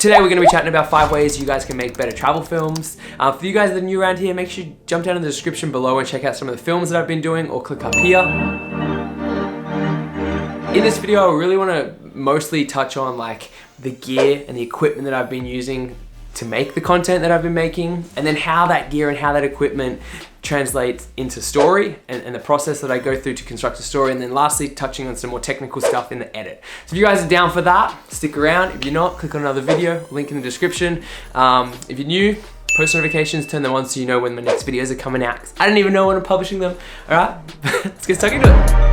Today we're going to be chatting about 5 ways you guys can make better travel films. For you guys that are new around here, make sure you jump down in the description below and check out some of the films that I've been doing, or click up here. In this video, I really want to mostly touch on like the gear and the equipment that I've been using to make the content that I've been making, and then how that gear and how that equipment translates into story and the process that I go through to construct a story, and then lastly touching on some more technical stuff in the edit. So if you guys are down for that, stick around. If you're not, click on another video, link in the description. If you're new, post notifications, turn them on so you know when my next videos are coming out. I don't even know when I'm publishing them. All right, let's get stuck into it.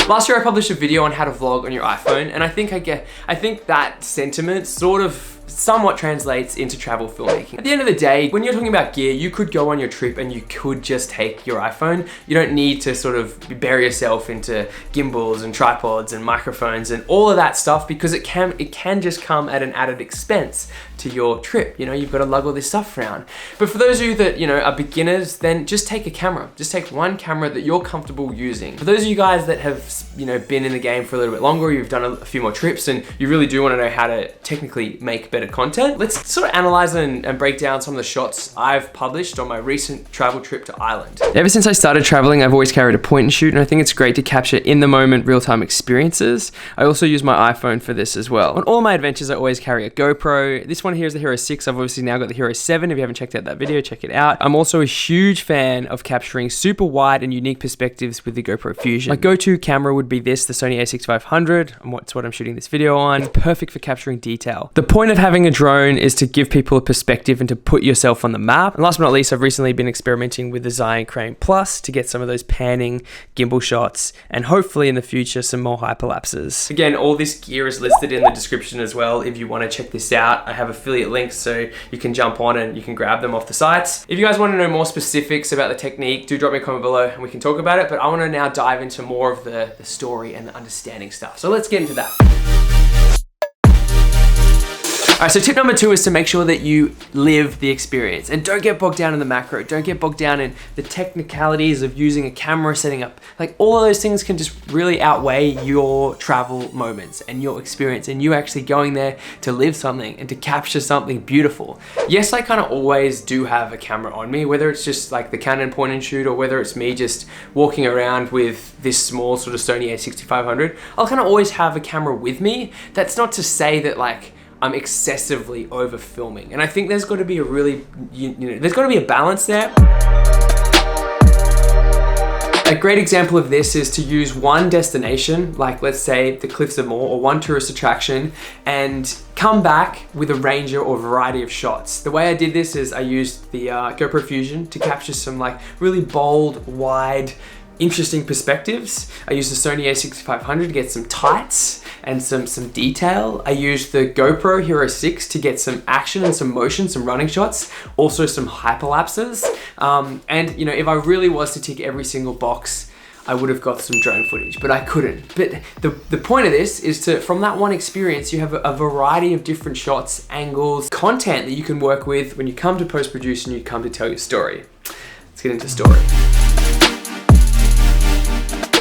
Last year I published a video on how to vlog on your iPhone, and I think that sentiment sort of somewhat translates into travel filmmaking. At the end of the day, when you're talking about gear, you could go on your trip and you could just take your iPhone. You don't need to sort of bury yourself into gimbals and tripods and microphones and all of that stuff, because it can just come at an added expense to your trip. You know, you've got to lug all this stuff around. But for those of you that, you know, are beginners, then just take a camera. Just take one camera that you're comfortable using. For those of you guys that have, you know, been in the game for a little bit longer, you've done a few more trips and you really do want to know how to technically make better content, let's sort of analyze and break down some of the shots I've published on my recent travel trip to Ireland. Ever since I started traveling, I've always carried a point and shoot, and I think it's great to capture in the moment real-time experiences. I also use my iPhone for this as well. On all my adventures, I always carry a GoPro. This one here is the Hero 6. I've obviously now got the Hero 7. If you haven't checked out that video, check it out. I'm also a huge fan of capturing super wide and unique perspectives with the GoPro Fusion. My go-to camera would be this, the Sony a6500, and that's what I'm shooting this video on. It's perfect for capturing detail. The point of having a drone is to give people a perspective and to put yourself on the map. And last but not least, I've recently been experimenting with the Zion Crane Plus to get some of those panning gimbal shots, and hopefully in the future some more hyperlapses. Again, all this gear is listed in the description as well if you want to check this out. I have affiliate links so you can jump on and you can grab them off the sites. If you guys want to know more specifics about the technique, do drop me a comment below and we can talk about it, but I want to now dive into more of the story and the understanding stuff. So let's get into that. All right, so tip number 2 is to make sure that you live the experience and don't get bogged down in the macro. Don't get bogged down in the technicalities of using a camera, setting up, like all of those things can just really outweigh your travel moments and your experience and you actually going there to live something and to capture something beautiful. Yes, I kind of always do have a camera on me, whether it's just like the Canon point and shoot or whether it's me just walking around with this small sort of Sony a6500. I'll kind of always have a camera with me. That's not to say that like I'm excessively over filming, and I think there's got to be a really, there's got to be a balance there. A great example of this is to use one destination, like let's say the Cliffs of Moher, or one tourist attraction, and come back with a range or variety of shots. The way I did this is I used the GoPro Fusion to capture some like really bold, wide, interesting perspectives. I used the Sony a6500 to get some tights and some detail. I used the GoPro Hero 6 to get some action and some motion, some running shots, also some hyperlapses. And you know, if I really was to tick every single box, I would have got some drone footage, but I couldn't. But the point of this is to, from that one experience, you have a variety of different shots, angles, content that you can work with when you come to post-produce and you come to tell your story. Let's get into story.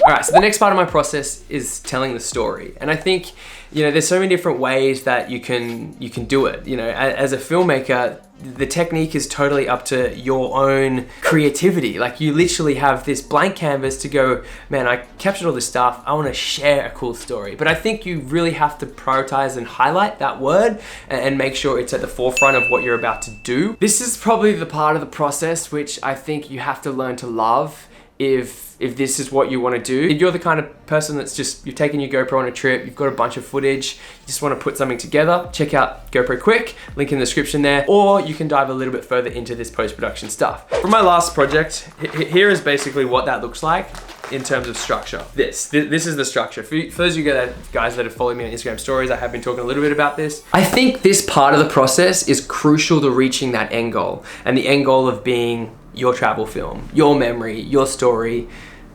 All right, so the next part of my process is telling the story. And I think, you know, there's so many different ways that you can do it. You know, as a filmmaker, the technique is totally up to your own creativity. Like you literally have this blank canvas to go, man, I captured all this stuff. I want to share a cool story. But I think you really have to prioritize and highlight that word and make sure it's at the forefront of what you're about to do. This is probably the part of the process which I think you have to learn to love if this is what you want to do. If you're the kind of person that's just, you've taken your GoPro on a trip, you've got a bunch of footage, you just want to put something together, check out GoPro Quick, link in the description there, or you can dive a little bit further into this post-production stuff. For my last project, here is basically what that looks like in terms of structure. This is the structure. For those of you guys that have followed me on Instagram stories, I have been talking a little bit about this. I think this part of the process is crucial to reaching that end goal, and the end goal of being your travel film, your memory, your story,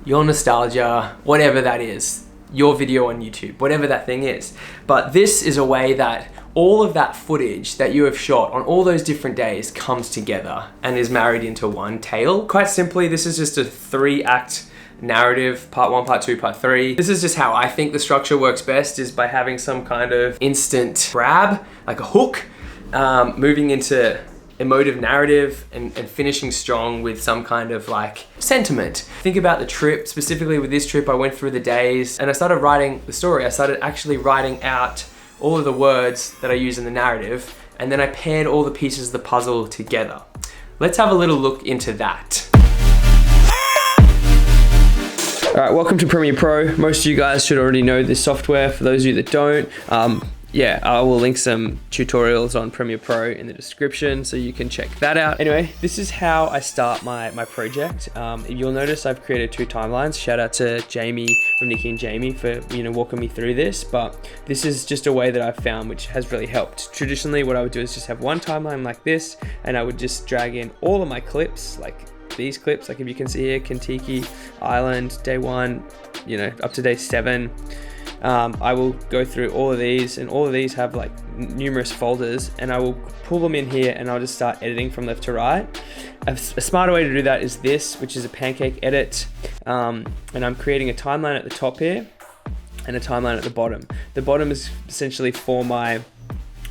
your nostalgia, whatever that is, your video on YouTube, whatever that thing is. But this is a way that all of that footage that you have shot on all those different days comes together and is married into one tale. Quite simply, this is just a 3-act narrative, part 1, part 2, part 3. This is just how I think the structure works best, is by having some kind of instant grab, like a hook, moving into emotive narrative and finishing strong with some kind of like sentiment. Think about the trip, specifically with this trip, I went through the days and I started writing the story. I started actually writing out all of the words that I use in the narrative, and then I paired all the pieces of the puzzle together. Let's have a little look into that. All right, welcome to Premiere Pro. Most of you guys should already know this software. For those of you that don't, yeah, I will link some tutorials on Premiere Pro in the description so you can check that out. Anyway, this is how I start my project. You'll notice I've created 2 timelines. Shout out to Jamie from Nikki and Jamie for walking me through this, but this is just a way that I've found which has really helped. Traditionally, what I would do is just have one timeline like this, and I would just drag in all of my clips, like these clips, like if you can see here, Kentucky Island, day 1, up to day 7. I will go through all of these, and all of these have like numerous folders, and I will pull them in here and I'll just start editing from left to right. A smarter way to do that is this, which is a pancake edit. And I'm creating a timeline at the top here and a timeline at the bottom. The bottom is essentially for my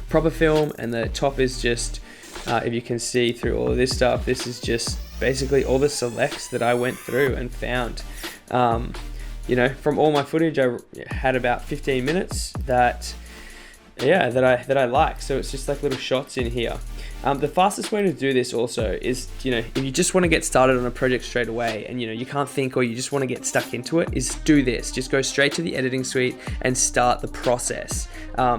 proper film, and the top is just, if you can see through all of this stuff, this is just basically all the selects that I went through and found. From all my footage, I had about 15 minutes that I like. So it's just like little shots in here. The fastest way to do this also is, if you just want to get started on a project straight away and you can't think, or you just want to get stuck into it, is do this. Just go straight to the editing suite and start the process,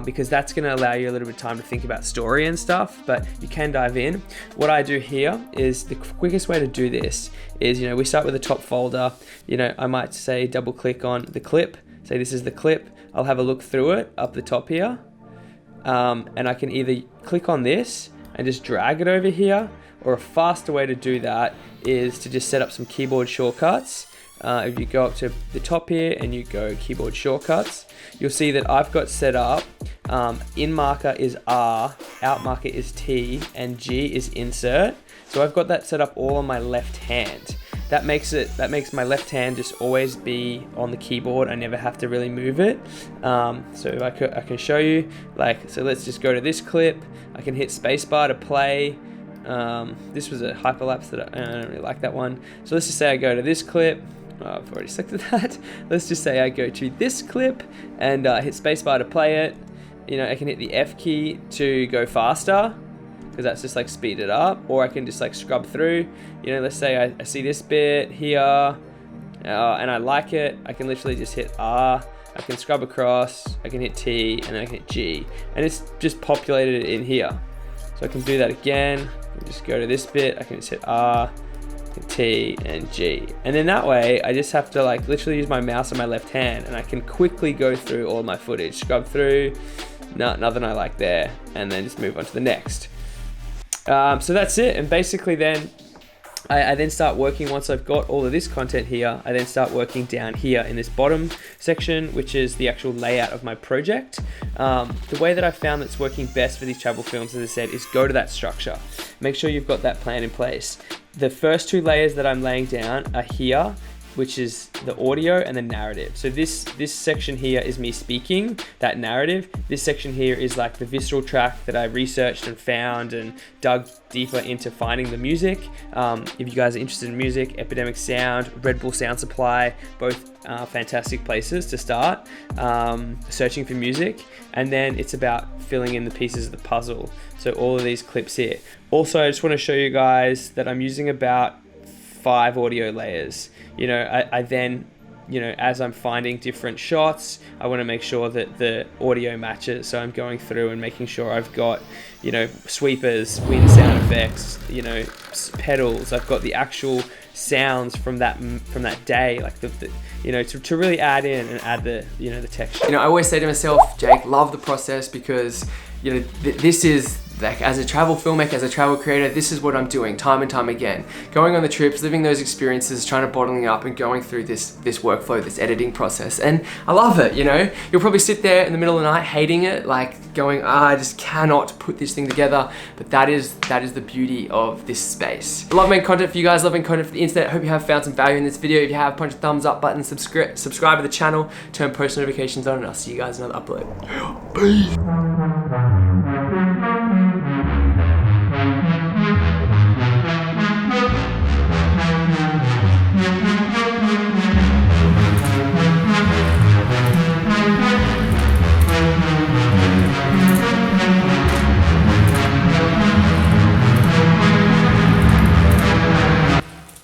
because that's going to allow you a little bit of time to think about story and stuff, but you can dive in. What I do here is, the quickest way to do this is, we start with the top folder. I might say double click on the clip, say this is the clip. I'll have a look through it up the top here, and I can either click on this and just drag it over here, or a faster way to do that is to just set up some keyboard shortcuts. If you go up to the top here and you go keyboard shortcuts, you'll see that I've got set up, in marker is R, out marker is T, and G is insert. So I've got that set up all on my left hand. That makes my left hand just always be on the keyboard. I never have to really move it. So if I can show you, so let's just go to this clip. I can hit spacebar to play. This was a hyperlapse that I don't really like that one. So let's just say I go to this clip. Oh, I've already selected that. Let's just say I go to this clip and hit spacebar to play it. I can hit the F key to go faster, because that's just like speed it up, or I can just like scrub through. Let's say I see this bit here and I like it. I can literally just hit R, I can scrub across, I can hit T, and then I can hit G, and it's just populated it in here. So I can do that again. Just go to this bit, I can just hit R, T, and G, and then that way I just have to literally use my mouse on my left hand, and I can quickly go through all my footage, scrub through, nothing I like there, and then just move on to the next. So that's it, and basically then I then start working. Once I've got all of this content here, I then start working down here in this bottom section, which is the actual layout of my project. The way that I found that's working best for these travel films, as I said, is go to that structure. Make sure you've got that plan in place. The first 2 layers that I'm laying down are here, which is the audio and the narrative. So this section here is me speaking, that narrative. This section here is like the visceral track that I researched and found and dug deeper into finding the music. If you guys are interested in music, Epidemic Sound, Red Bull Sound Supply, both fantastic places to start searching for music. And then it's about filling in the pieces of the puzzle. So all of these clips here. Also, I just want to show you guys that I'm using about 5 audio layers. I then, as I'm finding different shots, I want to make sure that the audio matches. So I'm going through and making sure I've got, sweepers, wind sound effects, pedals. I've got the actual sounds from that day, like to really add in and add the texture. I always say to myself, Jake, love the process, because this is like as a travel filmmaker, as a travel creator, this is what I'm doing time and time again. Going on the trips, living those experiences, trying to bottle it up and going through this workflow, this editing process. And I love it, you know? You'll probably sit there in the middle of the night hating it, like going, I just cannot put this thing together. But that is the beauty of this space. I love making content for you guys, loving content for the internet. I hope you have found some value in this video. If you have, punch the thumbs up button, subscribe to the channel, turn post notifications on, and I'll see you guys in another upload. Peace.